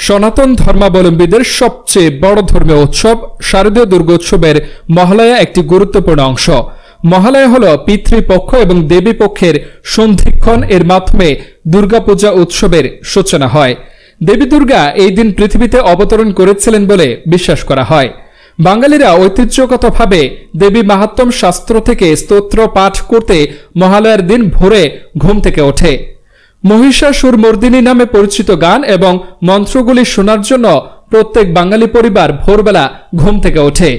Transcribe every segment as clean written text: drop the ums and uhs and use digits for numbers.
সনাতন ধর্মাবলম্বীদের সবচেয়ে বড় ধর্মীয় উৎসব শারদীয় দুর্গোৎসবের মহালয়া একটি গুরুত্বপূর্ণ অংশ। মহালয়া হল পিতৃপক্ষ এবং দেবী পক্ষের সন্ধিক্ষণ। এর মাধ্যমে দুর্গাপূজা উৎসবের সূচনা হয়। দেবী দুর্গা এই দিন পৃথিবীতে অবতরণ করেছিলেন বলে বিশ্বাস করা হয়। বাঙালিরা ঐতিহ্যগতভাবে দেবী মাহাত্ম্য শাস্ত্র থেকে স্তোত্র পাঠ করতে মহালয়ার দিন ভোরে ঘুম থেকে ওঠে। মহিষাসুরমর্দিনী নামে পরিচিত গান এবং মন্ত্রগুলি শোনার জন্য প্রত্যেক বাঙালি পরিবার ভোরবেলা ঘুম থেকে ওঠে।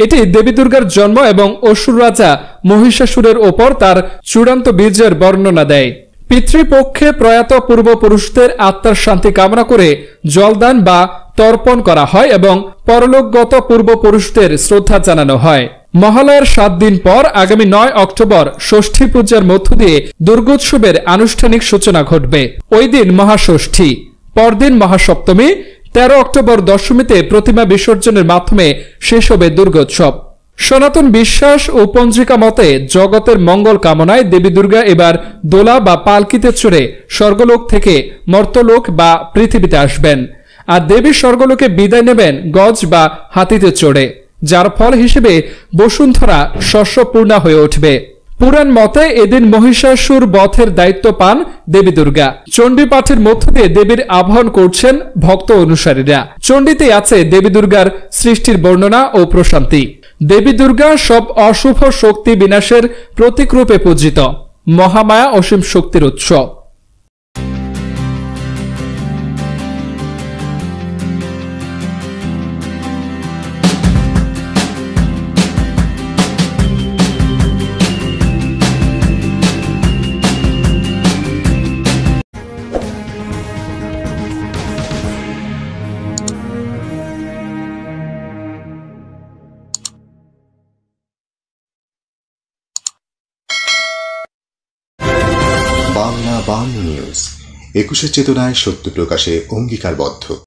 এটি দেবী দুর্গার জন্ম এবং অসুর রাজা মহিষাসুরের ওপর তার চূড়ান্ত বিজয়ের বর্ণনা দেয়। পিতৃপক্ষে প্রয়াত পূর্বপুরুষদের আত্মার শান্তি কামনা করে জলদান বা তর্পণ করা হয় এবং পরলোকগত পূর্বপুরুষদের শ্রদ্ধা জানানো হয়। মহালয়ার 7 দিন পর আগামী 9 অক্টোবর ষষ্ঠী পূজার মধ্য দিয়ে দুর্গোৎসবের আনুষ্ঠানিক সূচনা ঘটবে। ওই দিন মহাষষ্ঠী, পরদিন মহাসপ্তমী, 13 অক্টোবর দশমীতে প্রতিমা বিসর্জনের মাধ্যমে শেষ হবে দুর্গোৎসব। সনাতন বিশ্বাস ও পঞ্জিকা মতে জগতের মঙ্গল কামনায় দেবী দুর্গা এবার দোলা বা পালকিতে চড়ে স্বর্গলোক থেকে মর্তলোক বা পৃথিবীতে আসবেন, আর দেবী স্বর্গলোকে বিদায় নেবেন গজ বা হাতিতে চড়ে, যার ফল হিসেবে বসুন্ধরা শস্যপূর্ণা হয়ে উঠবে। পুরাণ মতে এদিন মহিষাসুর বধের দায়িত্ব পান দেবী দুর্গা। চণ্ডী পাঠের মধ্য দিয়ে দেবীর আবাহন করছেন ভক্ত অনুসারীরা। চণ্ডীতে আছে দেবী দুর্গার সৃষ্টির বর্ণনা ও প্রশান্তি। দেবী দুর্গা সব অশুভ শক্তি বিনাশের প্রতীক রূপে পূজিত, মহামায়া অসীম শক্তির উৎস। বাংলা নিউজ 21 চেতনায় সত্য প্রকাশে অঙ্গীকারবদ্ধ।